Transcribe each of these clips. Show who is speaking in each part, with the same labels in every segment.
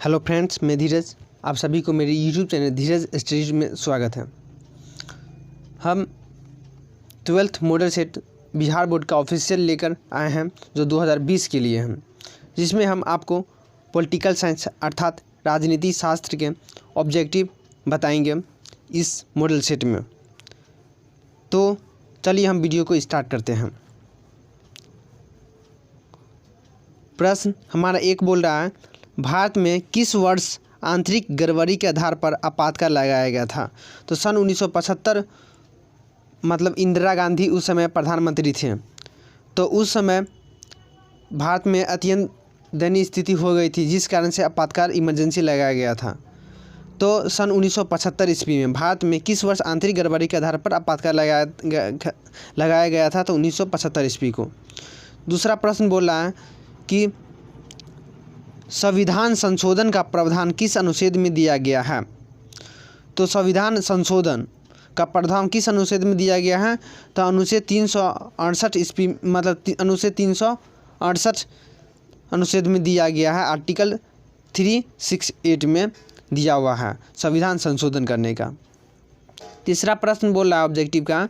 Speaker 1: Hello friends, मैं धीरज। आप सभी को मेरे यूट्यूब चैनल धीरज स्टडीज में स्वागत है। हम 12th model set Bihar board का ऑफिशियल लेकर आए हैं जो 2020 के लिए हैं, जिसमें हम आपको पॉलिटिकल साइंस अर्थात राजनीति शास्त्र के ऑब्जेक्टिव बताएंगे इस मॉडल सेट में। तो चलिए हम वीडियो को स्टार्ट करते हैं। प्रश्न हमारा एक बोल रहा है, भारत में किस वर्ष आंतरिक गड़बड़ी के आधार पर आपातकाल लगाया गया था? तो सन 1975, मतलब इंदिरा गांधी उस समय प्रधानमंत्री थे। तो उस समय भारत में अत्यंत दयनीय स्थिति हो गई थी, जिस कारण से आपातकाल इमरजेंसी लगाया गया था। तो सन 1975 ईस्वी में भारत में किस वर्ष आंतरिक गड़बड़ी के आधार पर आपातकाल लगाया गया था? तो 1975 ईस्वी को। दूसरा प्रश्न बोल रहा है कि संविधान संशोधन का प्रावधान किस अनुच्छेद में दिया गया है? तो संविधान संशोधन का प्रावधान किस अनुच्छेद में दिया गया है? तो अनुच्छेद 368 ईस्वी, मतलब अनुच्छेद 368 अनुच्छेद में दिया गया है। आर्टिकल 368 में दिया हुआ है संविधान संशोधन करने का। तीसरा प्रश्न बोल रहा है ऑब्जेक्टिव का,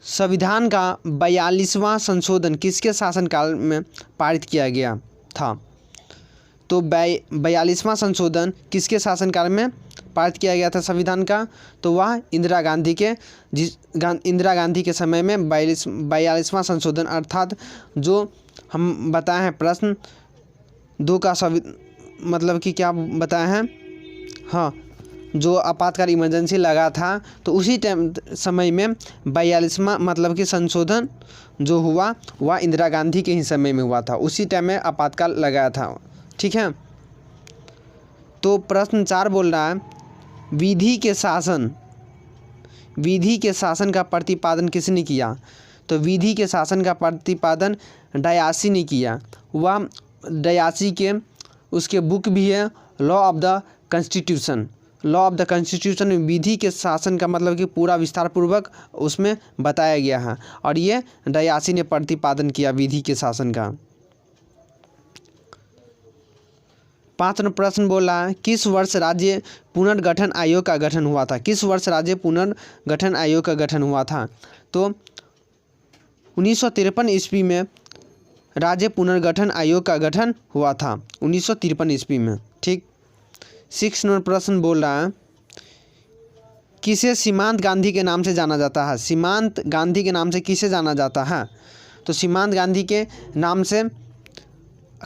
Speaker 1: संविधान का 42वां संशोधन किसके शासनकाल में पारित किया गया था? तो 42वां संशोधन किसके शासनकाल में पारित किया गया था संविधान का? तो वह इंदिरा गांधी के समय में 42वां संशोधन, अर्थात जो हम बताए हैं प्रश्न 2 का मतलब कि क्या बताए हैं, हाँ, जो आपातकाल इमरजेंसी लगा था तो उसी समय में 42वां मतलब कि संशोधन जो हुआ वह इंदिरा गांधी के ही समय में हुआ था, उसी टाइम में आपातकाल लगाया था। ठीक है। तो प्रश्न 4 बोल रहा है, विधि के शासन का प्रतिपादन किसने किया? तो विधि के शासन का प्रतिपादन डयासी ने किया। वह डयासी के उसके बुक भी है law of the constitution. Law of the constitution में विधि के शासन का मतलब कि पूरा विस्तार पूर्वक उसमें बताया गया है, और ये डयासी ने प्रतिपादन किया विधि के शासन का। 5वां प्रश्न बोल रहा है, किस वर्ष राज्य पुनर्गठन आयोग का गठन हुआ था? किस वर्ष राज्य पुनर्गठन आयोग का गठन हुआ था? तो 1953 ईस्वी में राज्य पुनर्गठन आयोग का गठन हुआ था, 1953 ईस्वी में। ठीक। 6 नंबर प्रश्न बोल रहा है, किसे सीमांत गांधी के नाम से जाना जाता है? सीमांत गांधी के नाम से किसे जाना जाता है? तो सीमांत गांधी के नाम से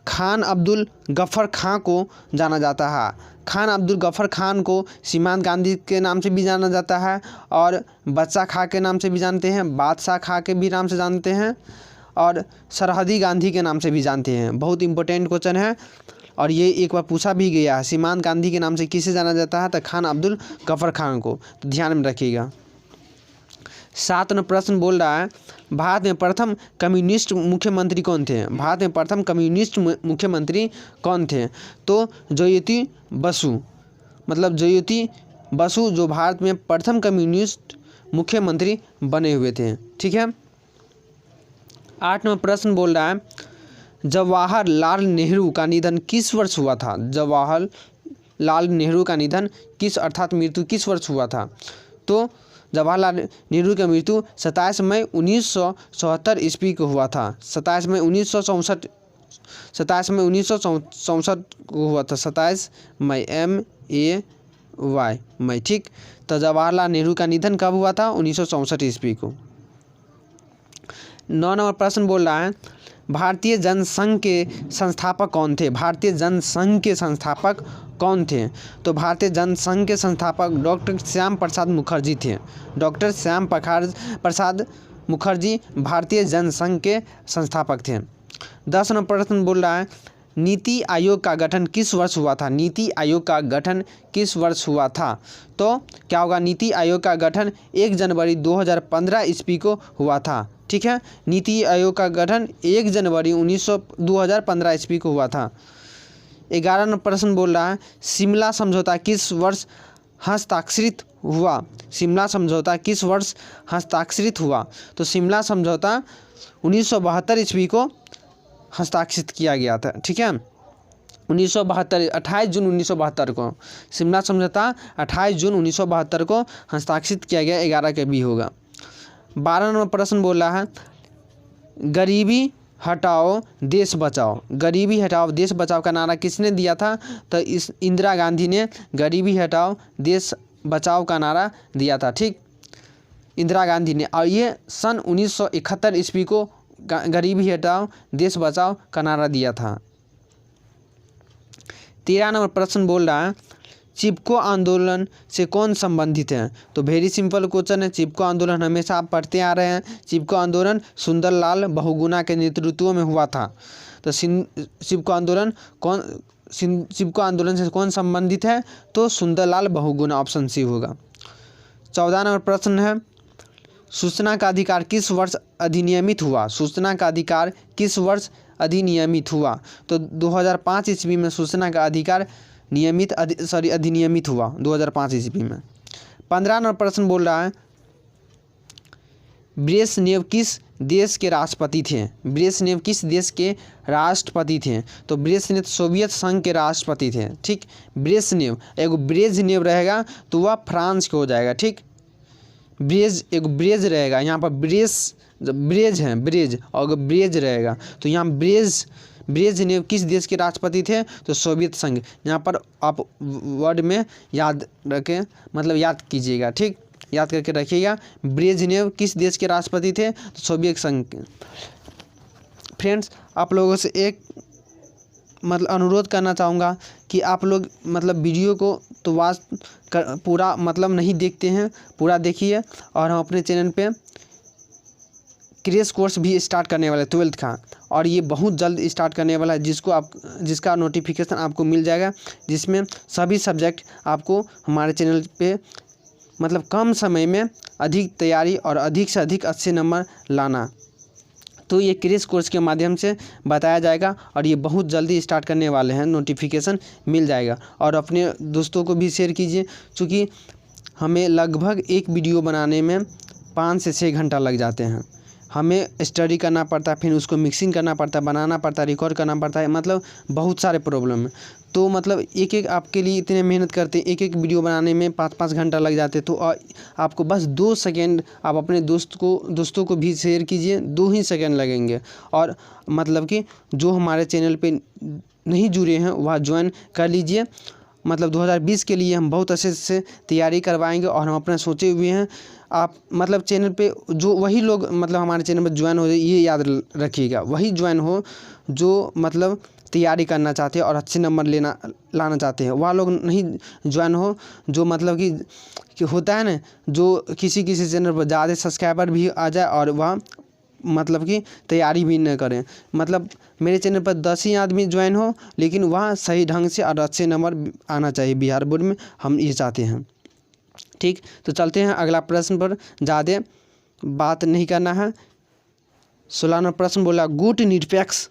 Speaker 1: खान अब्दुल गफ्फर खां को जाना जाता है। खान अब्दुल गफ्फर खान को सीमांत गांधी के नाम से भी जाना जाता है, और बच्चा खां के नाम से भी जानते हैं, बादशाह खां के भी नाम से जानते हैं, और सरहदी गांधी के नाम से भी जानते हैं। बहुत इंपॉर्टेंट क्वेश्चन है, और ये एक बार पूछा भी गया है। सीमांत गांधी के नाम से किसे जाना जाता है? तो खान अब्दुल गफ्फर खान को, तो ध्यान में रखिएगा। 7वां प्रश्न बोल रहा है, भारत में प्रथम कम्युनिस्ट मुख्यमंत्री कौन थे? भारत में प्रथम कम्युनिस्ट मुख्यमंत्री कौन थे? तो ज्योति बसु, मतलब ज्योति बसु जो भारत में प्रथम कम्युनिस्ट मुख्यमंत्री बने हुए थे। ठीक है। 8वां प्रश्न बोल रहा है, जवाहरलाल नेहरू का निधन किस वर्ष हुआ था? जवाहरलाल नेहरू का निधन किस, अर्थात मृत्यु किस वर्ष हुआ था? तो जवाहरलाल नेहरू की मृत्यु 27 मई 1974 ईस्वी को हुआ था। 27 मई 1964 को हुआ था। 27 मई MAY मई। ठीक। तो जवाहरलाल नेहरू का निधन कब हुआ था? 1964 ईस्वी को। 9 नंबर प्रश्न बोल रहा है, भारतीय जनसंघ के संस्थापक कौन थे? भारतीय जनसंघ के संस्थापक कौन थे? तो भारतीय जनसंघ के संस्थापक डॉक्टर श्याम प्रसाद मुखर्जी थे। डॉक्टर श्याम प्रसाद मुखर्जी भारतीय जनसंघ के संस्थापक थे। 10 नंबर प्रश्न बोल रहा है, नीति आयोग का गठन किस वर्ष हुआ था? नीति आयोग का गठन किस वर्ष हुआ था? तो क्या होगा, नीति आयोग का गठन 1 जनवरी 2015 ईस्वी को हुआ था। ठीक है। नीति आयोग का गठन 1 जनवरी 2015 ईस्वी को हुआ था। 11 नंबर प्रश्न बोल रहा है, शिमला समझौता किस वर्ष हस्ताक्षरित हुआ? शिमला समझौता किस वर्ष हस्ताक्षरित हुआ? तो शिमला समझौता 1972 ईस्वी को हस्ताक्षरित किया गया था। ठीक है। 1972 28 जून 1972 को शिमला समझौता 28 जून 1972 को हस्ताक्षरित किया गया। 11 के बी होगा। 12 नंबर प्रश्न बोल रहा है गरीबी हटाओ देश बचाओ। गरीबी हटाओ देश बचाओ का नारा किसने दिया था? तो इस इंदिरा गांधी ने गरीबी हटाओ देश बचाओ का नारा दिया था। ठीक, इंदिरा गांधी ने, और ये सन 1971 ईस्वी को गरीबी हटाओ देश बचाओ का नारा दिया था। 13 नंबर प्रश्न बोल रहा है चिपको आंदोलन से कौन संबंधित है? तो वेरी सिंपल क्वेश्चन है। चिपको आंदोलन हमेशा आप पढ़ते आ रहे हैं। चिपको आंदोलन सुंदरलाल बहुगुणा के नेतृत्व में हुआ था। तो चिपको आंदोलन से कौन संबंधित है? तो सुंदरलाल बहुगुणा, ऑप्शन सी होगा। 14 नंबर प्रश्न है सूचना का अधिकार किस वर्ष अधिनियमित हुआ? सूचना का अधिकार किस वर्ष अधिनियमित हुआ? तो 2005 ईस्वी में सूचना का अधिकार अधिनियमित हुआ 2005 ईस्वी में। 15 नंबर प्रश्न बोल रहा है ब्रेज़नेव किस देश के राष्ट्रपति थे? ब्रेज़नेव किस देश के राष्ट्रपति थे? तो ब्रेज़नेव सोवियत संघ के राष्ट्रपति थे। ठीक, ब्रेज़नेव रहेगा तो वह फ्रांस के हो जाएगा। ठीक, ब्रेज रहेगा, यहाँ पर ब्रेज है, ब्रेज, और ब्रेज रहेगा तो यहाँ ब्रेज़नेव किस देश के राष्ट्रपति थे? तो सोवियत संघ। यहाँ पर आप वर्ड में याद रखें, मतलब याद कीजिएगा। ठीक, याद करके रखिएगा ब्रेज़नेव किस देश के राष्ट्रपति थे? तो सोवियत संघ के। फ्रेंड्स, आप लोगों से एक अनुरोध करना चाहूँगा कि आप लोग वीडियो को तो पूरा नहीं देखते हैं, पूरा देखिए। और हम अपने चैनल पे क्रैश कोर्स भी स्टार्ट करने वाला है 12th का, और ये बहुत जल्द स्टार्ट करने वाला है जिसका नोटिफिकेशन आपको मिल जाएगा, जिसमें सभी सब्जेक्ट आपको हमारे चैनल पे कम समय में अधिक तैयारी और अधिक से अधिक अच्छे नंबर लाना, तो ये क्रैश कोर्स के माध्यम से बताया जाएगा। और ये बहुत जल्दी स्टार्ट करने वाले हैं, नोटिफिकेशन मिल जाएगा। और अपने दोस्तों को भी शेयर कीजिए, क्योंकि हमें लगभग एक वीडियो बनाने में 5 से 6 घंटा लग जाते हैं। हमें स्टडी करना पड़ता है, फिर उसको मिक्सिंग करना पड़ता है, बनाना पड़ता है, रिकॉर्ड करना पड़ता है, बहुत सारे प्रॉब्लम है। तो एक आपके लिए इतने मेहनत करते हैं, एक वीडियो बनाने में 5-5 घंटा लग जाते। तो आपको बस 2 सेकेंड आप अपने दोस्तों को भी शेयर कीजिए, 2 ही सेकेंड लगेंगे। और कि जो हमारे चैनल पे नहीं जुड़े हैं वह ज्वाइन कर लीजिए। 2020 के लिए हम बहुत अच्छे से तैयारी करवाएंगे, और हम अपना सोचे हुए हैं। आप चैनल पे जो वही लोग हमारे चैनल में ज्वाइन हो जाए, ये याद रखिएगा, वही ज्वाइन हो जो तैयारी करना चाहते हैं और अच्छे नंबर लाना चाहते हैं। वह लोग नहीं ज्वाइन हो जो कि होता है ना, जो किसी चैनल पर ज़्यादा सब्सक्राइबर भी आ जाए और वह कि तैयारी भी न करें। मेरे चैनल पर 10 ही आदमी ज्वाइन हो, लेकिन वह सही ढंग से और अच्छे नंबर आना चाहिए बिहार बोर्ड में, हम ये चाहते हैं। ठीक, तो चलते हैं अगला प्रश्न पर, ज़्यादा बात नहीं करना है। 16 नंबर प्रश्न बोला गुट निरपेक्ष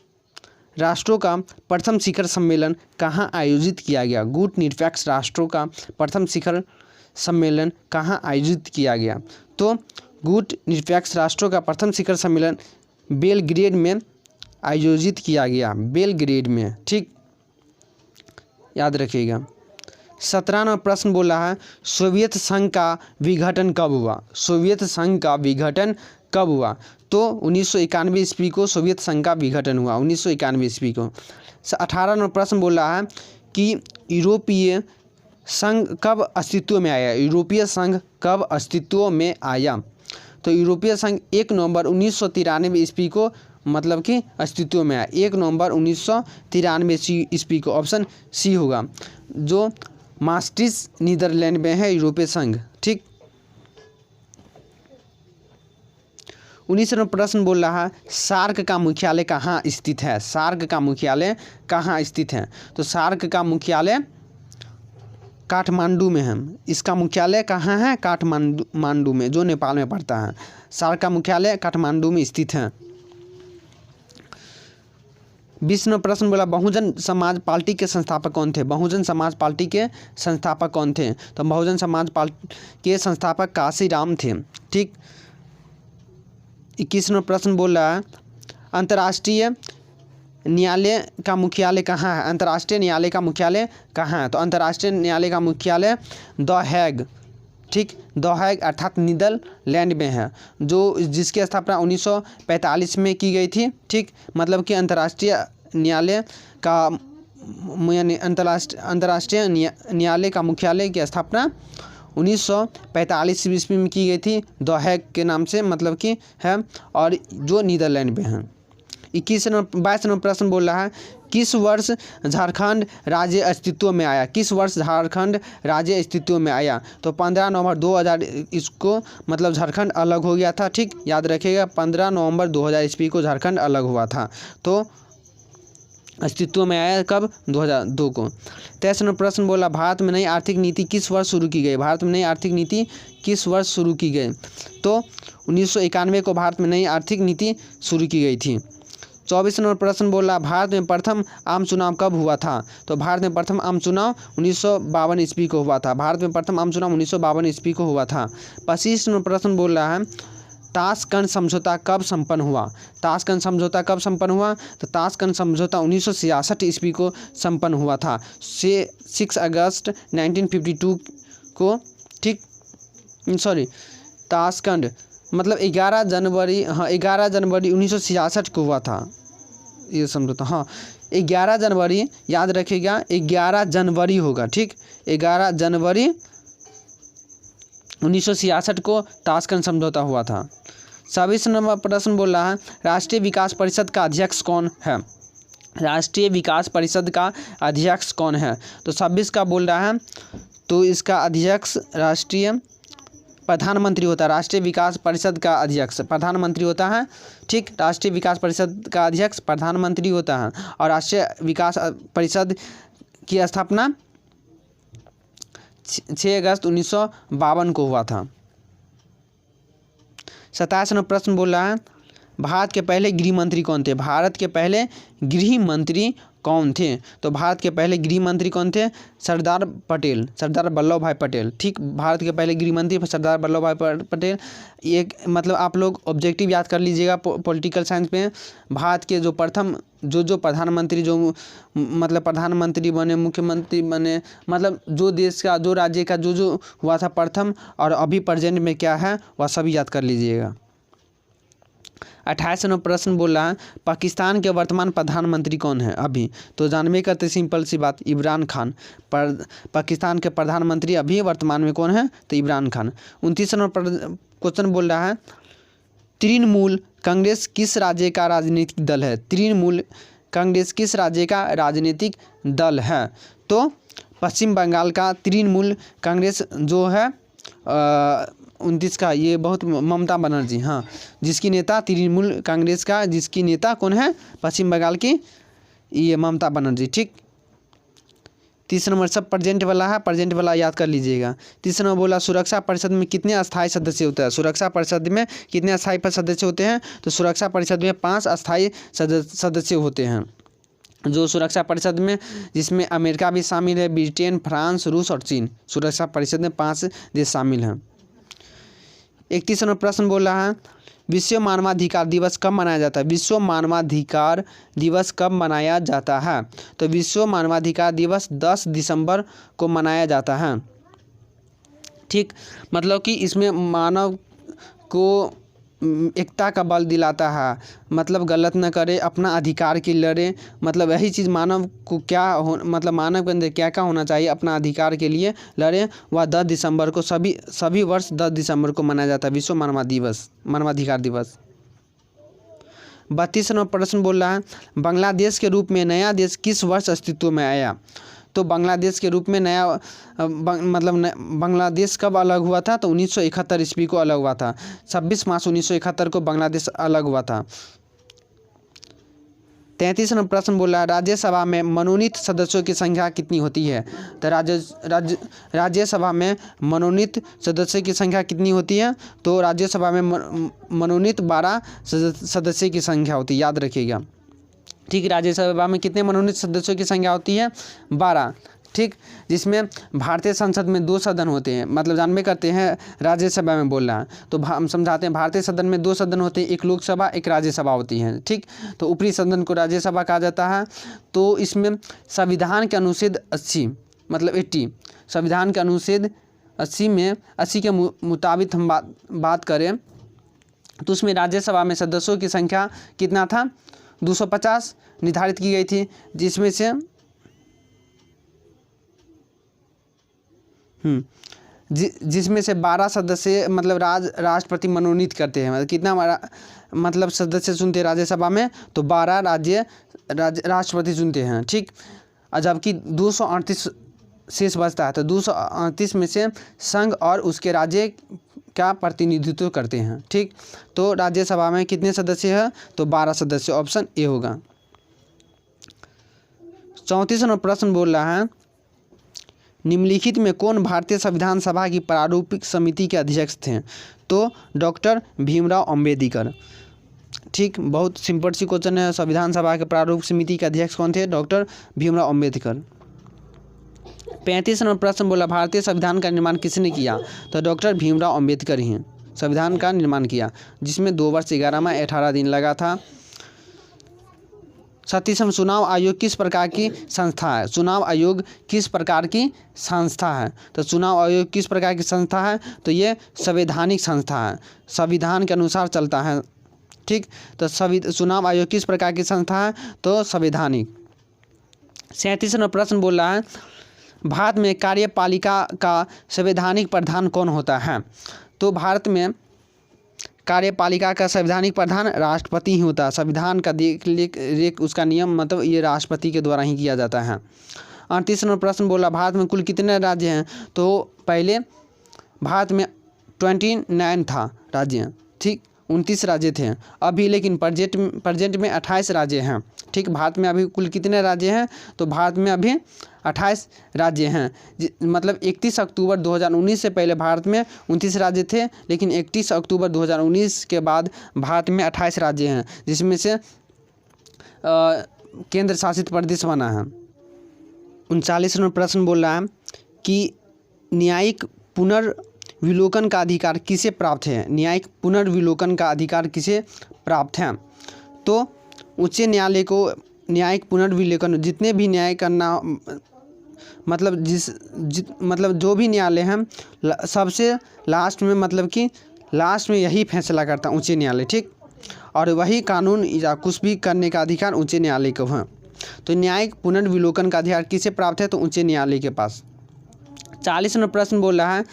Speaker 1: राष्ट्रों का प्रथम शिखर सम्मेलन कहाँ आयोजित किया गया? गुट निरपेक्ष राष्ट्रों का प्रथम शिखर सम्मेलन कहाँ आयोजित किया गया? तो गुट निरपेक्ष राष्ट्रों का प्रथम शिखर सम्मेलन बेलग्रेड में आयोजित किया गया, बेलग्रेड में। ठीक, याद रखिएगा। 17 नंबर प्रश्न बोल रहा है सोवियत संघ का विघटन कब हुआ? सोवियत संघ का विघटन कब हुआ? तो 1991 ईस्वी को सोवियत संघ का विघटन हुआ, 1991 ईस्वी को। 18 नंबर प्रश्न बोल रहा है कि यूरोपीय संघ कब अस्तित्व में आया? यूरोपीय संघ कब अस्तित्व में आया? तो यूरोपीय संघ 1 नवंबर 1993 ईस्वी को कि अस्तित्व में आया, 1 नवंबर 1993 ईस्वी को, ऑप्शन सी होगा, जो मास्ट्रिच नीदरलैंड में है यूरोपीय संघ। ठीक, 19 नंबर प्रश्न बोल रहा है सार्क का मुख्यालय कहाँ स्थित है? सार्क का मुख्यालय कहाँ स्थित है? तो सार्क का मुख्यालय काठमांडू में है। इसका मुख्यालय कहाँ है? काठमांडू में, जो नेपाल में पड़ता है। सार्क का मुख्यालय काठमांडू में स्थित है। 20 नंबर प्रश्न बोला बहुजन समाज पार्टी के संस्थापक कौन थे? बहुजन समाज पार्टी के संस्थापक कौन थे? तो बहुजन समाज पार्टी के संस्थापक काशीराम थे। ठीक, 21 नंबर प्रश्न बोल रहा है अंतर्राष्ट्रीय न्यायालय का मुख्यालय कहाँ है? अंतर्राष्ट्रीय न्यायालय का मुख्यालय कहाँ है? तो अंतर्राष्ट्रीय न्यायालय का मुख्यालय द हैग, ठीक, द हैग अर्थात नीदरलैंड में है, जो जिसकी स्थापना 1945 में की गई थी। ठीक, मतलब कि अंतर्राष्ट्रीय न्यायालय का यानी अंतर्राष्ट्रीय न्यायालय का मुख्यालय की स्थापना 1945 ईस्वी में की गई थी द हैग के नाम से, मतलब कि है, और जो नीदरलैंड में है। 22 नंबर प्रश्न बोल रहा है किस वर्ष झारखंड राज्य अस्तित्व में आया? किस वर्ष झारखंड राज्य अस्तित्व में आया? तो 15 नवंबर 2000 इसको मतलब झारखंड अलग हो गया था। ठीक, याद रखिएगा 15 नवंबर 2000 ईस्वी को झारखंड अलग हुआ था। तो अस्तित्व में आया कब? 2002 को। 23 नंबर प्रश्न बोला भारत में नई आर्थिक नीति किस वर्ष शुरू की गई? भारत में नई आर्थिक नीति किस वर्ष शुरू की गई? तो 1991 को भारत में नई आर्थिक नीति शुरू की गई थी। 24 नंबर प्रश्न बोला भारत में प्रथम आम चुनाव कब हुआ था? तो भारत में प्रथम आम चुनाव 1952 ईस्वी को हुआ था। भारत में प्रथम आम चुनाव 1952 ईस्वी को हुआ था। 25 नंबर प्रश्न बोल रहा है ताशकंद समझौता कब संपन्न हुआ? ताशकंद समझौता कब संपन्न हुआ? तो ताशकंद समझौता 1966 ईस्वी को संपन्न हुआ था, 6 अगस्त 1952 को। ठीक, सॉरी, ताशकंद मतलब 11 जनवरी, हाँ 11 जनवरी 1966 को हुआ था ये समझौता। हाँ 11 जनवरी, याद रखिएगा 11 जनवरी होगा। ठीक, 11 जनवरी 1966 को ताशकंद समझौता हुआ था। 26 नंबर प्रश्न बोल रहा है राष्ट्रीय विकास परिषद का अध्यक्ष कौन है? राष्ट्रीय विकास परिषद का अध्यक्ष कौन है? तो 26 का बोल रहा है, तो इसका अध्यक्ष राष्ट्रीय प्रधानमंत्री होता है। राष्ट्रीय विकास परिषद का अध्यक्ष प्रधानमंत्री होता है। ठीक, राष्ट्रीय विकास परिषद का अध्यक्ष प्रधानमंत्री होता है। और राष्ट्रीय विकास परिषद की स्थापना 6 अगस्त 1952 को हुआ था। 27 नंबर प्रश्न बोल रहा है भारत के पहले गृह मंत्री कौन थे? भारत के पहले गृह मंत्री कौन थे? तो भारत के पहले गृह मंत्री कौन थे? सरदार पटेल, सरदार वल्लभ भाई पटेल। ठीक, भारत के पहले गृह मंत्री सरदार वल्लभ भाई पटेल। एक मतलब आप लोग ऑब्जेक्टिव याद कर लीजिएगा पॉलिटिकल साइंस में। भारत के जो प्रथम जो प्रधानमंत्री जो मतलब प्रधानमंत्री बने, मुख्यमंत्री बने, मतलब जो देश का जो राज्य का जो हुआ था प्रथम, और अभी प्रेजेंट में क्या है वह सभी याद कर लीजिएगा। 28 नंबर प्रश्न बोल रहा है पाकिस्तान के वर्तमान प्रधानमंत्री कौन है अभी? तो जानबे करते सिंपल सी बात, इमरान खान। पाकिस्तान के प्रधानमंत्री अभी वर्तमान में कौन है? तो इमरान खान। 29 नंबर क्वेश्चन बोल रहा है तृणमूल कांग्रेस किस राज्य का राजनीतिक दल है? तृणमूल कांग्रेस किस राज्य का राजनीतिक दल है? तो पश्चिम बंगाल का तृणमूल कांग्रेस जो है 29 का, ये बहुत ममता बनर्जी, हाँ, जिसकी नेता तृणमूल कांग्रेस का जिसकी नेता कौन है? पश्चिम बंगाल की ये ममता बनर्जी। ठीक, 30 नंबर सब प्रेजेंट वाला है, प्रेजेंट वाला याद कर लीजिएगा। 30 नंबर बोला सुरक्षा परिषद में कितने अस्थायी सदस्य होते हैं? सुरक्षा परिषद में कितने अस्थायी सदस्य होते हैं? तो सुरक्षा परिषद में 5 अस्थायी सदस्य होते हैं। जो सुरक्षा परिषद में जिसमें अमेरिका भी शामिल है, ब्रिटेन, फ्रांस, रूस और चीन। सुरक्षा परिषद में 5 देश शामिल हैं। 31 नंबर प्रश्न बोल रहा है विश्व मानवाधिकार दिवस कब मनाया जाता है? विश्व मानवाधिकार दिवस कब मनाया जाता है? तो विश्व मानवाधिकार दिवस 10 दिसंबर को मनाया जाता है। ठीक, मतलब कि इसमें मानव को एकता का बल दिलाता है, मतलब गलत न करे, अपना अधिकार के लड़े, मतलब यही चीज़ मानव को क्या हो, मतलब मानव के अंदर क्या क्या होना चाहिए, अपना अधिकार के लिए लड़े। वह 10 दिसंबर को सभी वर्ष 10 दिसंबर को मनाया जाता है विश्व मानवाधिकार दिवस। 32 नंबर प्रश्न बोल रहा है बांग्लादेश के रूप में नया देश किस वर्ष अस्तित्व में आया? तो बांग्लादेश के रूप में नया बांग्लादेश कब अलग हुआ था? तो 1971 ईस्वी को अलग हुआ था। 26 मार्च 1971 को बांग्लादेश अलग हुआ था। 33 नंबर प्रश्न बोला राज्यसभा में मनोनीत सदस्यों की संख्या कितनी होती है? तो राज्यसभा में मनोनीत सदस्यों की संख्या कितनी होती है? तो राज्यसभा में मनोनीत 12 सदस्य की संख्या होती है, याद रखिएगा। ठीक, राज्यसभा में कितने मनोनीत सदस्यों की संख्या होती है? 12। ठीक, जिसमें भारतीय संसद में 2 सदन होते हैं, मतलब जानबे करते हैं राज्यसभा में बोल रहा है, तो हम समझाते हैं भारतीय सदन में 2 सदन होते हैं, एक लोकसभा एक राज्यसभा होती है। ठीक, तो ऊपरी सदन को राज्यसभा कहा जाता है। तो इसमें संविधान के अनुच्छेद 80 मतलब 80, संविधान के अनुच्छेद 80 के मुताबिक हम बात करें तो उसमें राज्यसभा में सदस्यों की संख्या कितना था, 250 निर्धारित की गई थी, जिसमें से 12 सदस्य मतलब राष्ट्रपति मनोनीत करते हैं। मतलब कितना मतलब सदस्य चुनते हैं राज्यसभा में, तो 12 राष्ट्रपति चुनते हैं। ठीक, और जबकि 238 शेष बचता है, तो 238 में से संघ और उसके राज्य का प्रतिनिधित्व करते हैं। ठीक, तो राज्यसभा में कितने सदस्य हैं, तो 12 सदस्य, ऑप्शन ए होगा। 34वां प्रश्न बोल रहा है, निम्नलिखित में कौन भारतीय संविधान सभा की प्रारूपिक समिति के अध्यक्ष थे, तो डॉक्टर भीमराव अंबेडकर। ठीक, बहुत सिंपल सी क्वेश्चन है, संविधान सभा के प्रारूप समिति के अध्यक्ष कौन थे, डॉक्टर भीमराव अंबेडकर। 35वां प्रश्न बोला, भारतीय संविधान का निर्माण किसने किया, तो डॉक्टर भीमराव अंबेडकर ही संविधान का निर्माण किया, जिसमें 2 वर्ष 11 माह 18 दिन लगा था। 37वां, चुनाव आयोग किस प्रकार की संस्था है, चुनाव आयोग किस प्रकार की संस्था है, तो चुनाव आयोग किस प्रकार की संस्था है, तो ये संवैधानिक संस्था है, संविधान के अनुसार चलता है। ठीक, तो चुनाव आयोग किस प्रकार की संस्था है, तो संवैधानिक। 37वां प्रश्न बोल रहा है, भारत में कार्यपालिका का संवैधानिक प्रधान कौन होता है, तो भारत में कार्यपालिका का संवैधानिक प्रधान राष्ट्रपति ही होता है। संविधान का देख उसका नियम मतलब ये राष्ट्रपति के द्वारा ही किया जाता है। 38वां प्रश्न बोला, भारत में कुल कितने राज्य हैं, तो पहले भारत में 29 था राज्य। ठीक, 29 राज्य थे अभी, लेकिन प्रेजेंट में 28 राज्य हैं। ठीक, भारत में अभी कुल कितने राज्य हैं, तो भारत में अभी 28 राज्य हैं। मतलब 31 अक्टूबर 2019 से पहले भारत में 29 राज्य थे, लेकिन 31 अक्टूबर 2019 के बाद भारत में 28 राज्य हैं, जिसमें से केंद्र शासित प्रदेश बना है। 39वां प्रश्न बोल रहा है कि न्यायिक पुनर्विलोकन का अधिकार किसे प्राप्त है, न्यायिक पुनर्विलोकन का अधिकार किसे प्राप्त है, तो उच्च न्यायालय को न्यायिक पुनर्विलोकन जितने भी न्याय करना मतलब मतलब जो भी न्यायालय हैं सबसे लास्ट में मतलब कि लास्ट में यही फैसला करता उच्च न्यायालय। ठीक, और वही कानून या कुछ भी करने का अधिकार उच्च न्यायालय को है। तो न्यायिक पुनर्विलोकन का अधिकार किसे प्राप्त है, तो उच्च न्यायालय के पास। 40वां प्रश्न बोल रहा है,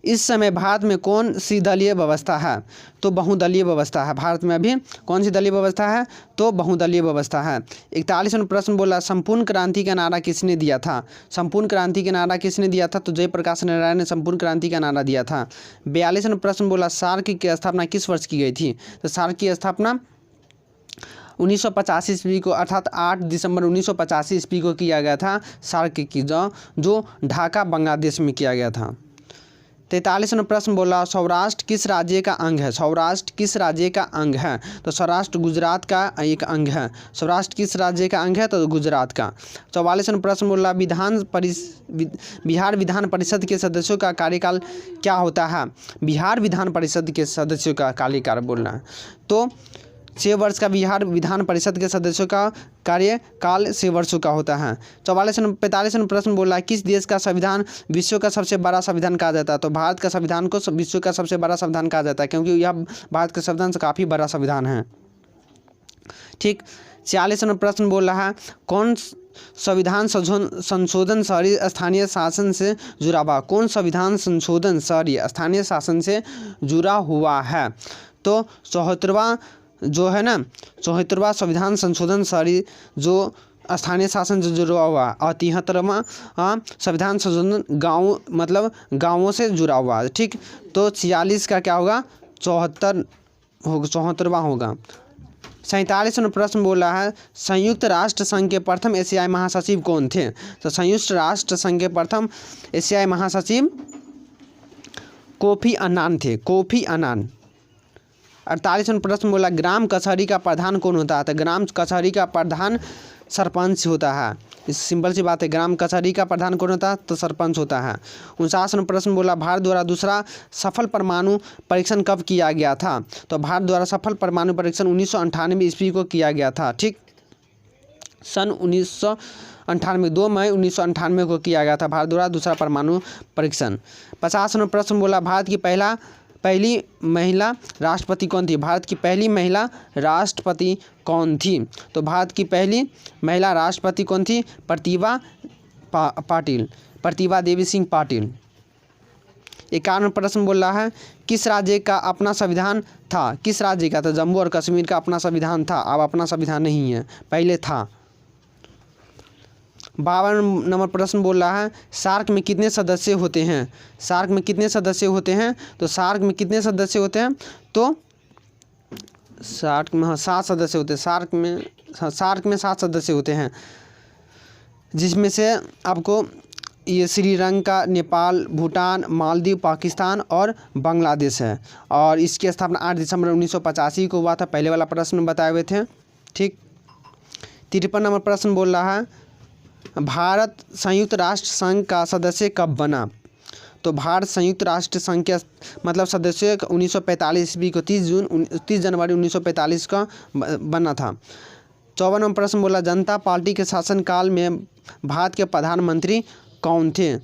Speaker 1: इस समय भारत में कौन सी दलीय व्यवस्था है, तो बहुदलीय व्यवस्था है। भारत में अभी कौन सी दलीय व्यवस्था है, तो बहुदलीय व्यवस्था है। 41वां प्रश्न बोला, संपूर्ण क्रांति का नारा किसने दिया था, संपूर्ण क्रांति का नारा किसने दिया था, तो जयप्रकाश नारायण ने संपूर्ण क्रांति का नारा दिया था। 42वां प्रश्न बोला, सार्क की स्थापना किस वर्ष की गई थी, तो सार्क की स्थापना 1985 ईस्वी को अर्थात 8 दिसंबर 1985 ईस्वी को किया गया था। सार्क की जो ढाका बांग्लादेश में किया गया था। 43वां प्रश्न बोला, सौराष्ट्र किस राज्य का अंग है, सौराष्ट्र किस राज्य का अंग है, तो सौराष्ट्र गुजरात का एक अंग है। सौराष्ट्र किस राज्य का अंग है, तो गुजरात का। 44वां प्रश्न बोला, बिहार विधान परिषद के सदस्यों का कार्यकाल क्या होता है, बिहार विधान परिषद के सदस्यों का कार्यकाल बोलना है, तो 6 वर्ष का बिहार विधान परिषद के सदस्यों का कार्यकाल 6 वर्षों का होता है। 45वां प्रश्न बोला, किस देश का संविधान विश्व का सबसे बड़ा संविधान कहा जाता है, तो भारत का संविधान को विश्व का सबसे बड़ा संविधान कहा जाता है, क्योंकि यह भारत के संविधान से काफ़ी बड़ा संविधान है। ठीक, 46वां प्रश्न बोल रहा है, कौन संविधान संशोधन शहरी स्थानीय शासन से जुड़ा हुआ, कौन संविधान संशोधन शहरी स्थानीय शासन से जुड़ा हुआ है, तो 74वां जो है ना 74वां संविधान संशोधन शहरी जो स्थानीय शासन से जुड़ा हुआ, और 73वां संविधान संशोधन गाँव मतलब गाँवों से जुड़ा हुआ है। ठीक, तो 46 का क्या होगा, 74वां होगा। 47वां प्रश्न बोल रहा है, संयुक्त राष्ट्र संघ के प्रथम एशियाई महासचिव कौन थे, तो संयुक्त राष्ट्र संघ के प्रथम एशियाई महासचिव कोफी अन्नान थे, कोफी अन्नान। 48वां प्रश्न बोला, ग्राम कचहरी का प्रधान कौन होता है, तो ग्राम कचहरी का प्रधान सरपंच होता है। इस सिंपल सी बात है। ग्राम कचहरी का प्रधान कौन होता है? तो सरपंच होता है। 49 नंबर प्रश्न बोला भारत द्वारा दूसरा सफल परमाणु परीक्षण कब किया गया था? तो भारत द्वारा सफल परमाणु परीक्षण 1998 ईस्वी को किया गया था। ठीक, सन 1998 2 मई 1998 को किया गया था भारत द्वारा दूसरा परमाणु परीक्षण। 50 नंबर प्रश्न बोला भारत की पहली महिला राष्ट्रपति कौन थी? भारत की पहली महिला राष्ट्रपति कौन थी? तो भारत की पहली महिला राष्ट्रपति कौन थी? प्रतिभा देवी सिंह पाटिल। 51 प्रश्न बोल रहा है किस राज्य का अपना संविधान था? किस राज्य का? तो जम्मू और कश्मीर का अपना संविधान था। अब अपना संविधान नहीं है, पहले था। 52 नंबर प्रश्न बोल रहा है सार्क में कितने सदस्य होते हैं? सार्क में कितने सदस्य होते हैं? तो सार्क में कितने सदस्य होते हैं? तो सार्क में 7 सदस्य होते हैं। सार्क में 7 सदस्य होते हैं, जिसमें से आपको ये श्रीलंका, नेपाल, भूटान, मालदीव, पाकिस्तान और बांग्लादेश है। और इसकी स्थापना 8 दिसंबर 1985 को हुआ था। पहले वाला प्रश्न बताए हुए थे। ठीक, 53 नंबर प्रश्न बोल रहा है भारत संयुक्त राष्ट्र संघ का सदस्य कब बना? तो भारत संयुक्त राष्ट्र संघ के मतलब सदस्य 1945 ईस्वी को 30 जनवरी 1945 का बना था। 54 नंबर प्रश्न बोला जनता पार्टी के शासनकाल में भारत के प्रधानमंत्री कौन थे?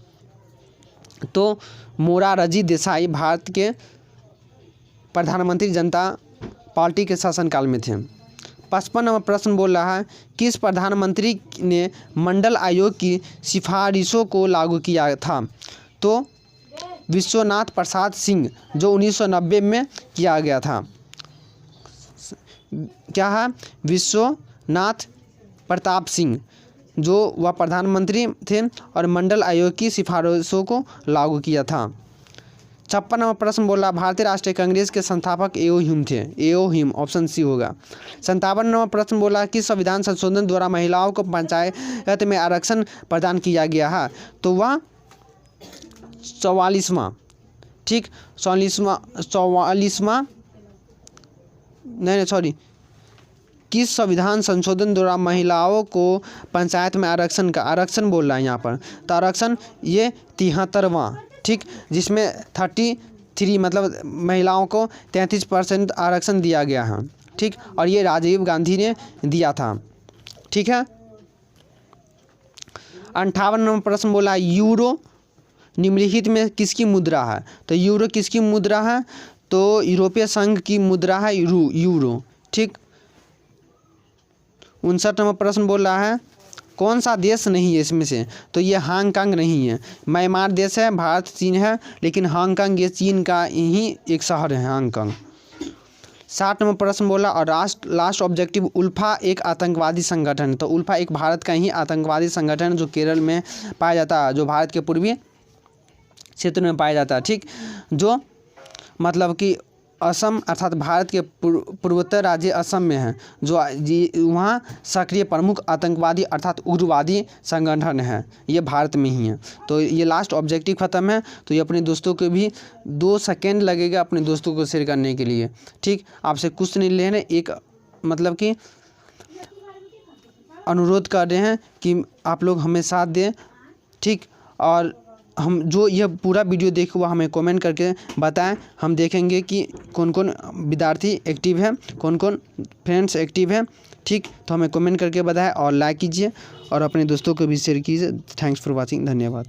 Speaker 1: तो मोरारजी देसाई भारत के प्रधानमंत्री जनता पार्टी के शासनकाल में थे। 55 नंबर प्रश्न बोल रहा है किस प्रधानमंत्री ने मंडल आयोग की सिफारिशों को लागू किया था? तो विश्वनाथ प्रसाद सिंह, जो 1990 में किया गया था। क्या है? विश्वनाथ प्रताप सिंह, जो वह प्रधानमंत्री थे और मंडल आयोग की सिफारिशों को लागू किया था। 56 नंबर प्रश्न बोला भारतीय राष्ट्रीय कांग्रेस के संस्थापक एओ ह्यूम थे। एओ ह्यूम, ऑप्शन सी होगा। 57 नंबर प्रश्न बोला कि संविधान संशोधन द्वारा महिलाओं को पंचायत में आरक्षण प्रदान किया गया है? तो वह 44वां, ठीक, 44वां नहीं सॉरी, किस संविधान संशोधन द्वारा महिलाओं को पंचायत में आरक्षण बोल रहा है यहाँ पर। तो आरक्षण ये 73वां, ठीक, जिसमें 33 मतलब महिलाओं को 33% आरक्षण दिया गया है। ठीक, और ये राजीव गांधी ने दिया था। ठीक है। 58 नंबर प्रश्न बोला यूरो निम्नलिखित में किसकी मुद्रा है? तो यूरो किसकी मुद्रा है? तो यूरोपीय संघ की मुद्रा है यूरो। ठीक। 59 नंबर प्रश्न बोल रहा है कौन सा देश नहीं है इसमें से? तो ये हांगकांग नहीं है। म्यांमार देश है, भारत चीन है, लेकिन हांगकांग ये चीन का ही एक शहर है हांगकांग। 60 नंबर प्रश्न बोला और लास्ट ऑब्जेक्टिव उल्फा एक आतंकवादी संगठन। तो उल्फा एक भारत का ही आतंकवादी संगठन जो केरल में पाया जाता है, जो भारत के पूर्वी क्षेत्र में पाया जाता है। ठीक, जो मतलब कि असम अर्थात भारत के पूर्वोत्तर राज्य असम में है, जो वहाँ सक्रिय प्रमुख आतंकवादी अर्थात उग्रवादी संगठन है, ये भारत में ही है। तो ये लास्ट ऑब्जेक्टिव ख़त्म है। तो ये अपने दोस्तों को भी 2 सेकेंड लगेगा अपने दोस्तों को शेयर करने के लिए। ठीक, आपसे कुछ नहीं लेना, एक मतलब कि अनुरोध कर रहे हैं कि आप लोग हमें साथ दें। ठीक, और हम जो यह पूरा वीडियो देखे हुआ हमें कमेंट करके बताएं। हम देखेंगे कि कौन कौन विद्यार्थी एक्टिव है, कौन कौन फ्रेंड्स एक्टिव है। ठीक, तो हमें कमेंट करके बताएं और लाइक कीजिए और अपने दोस्तों को भी शेयर कीजिए। थैंक्स फॉर वॉचिंग, धन्यवाद।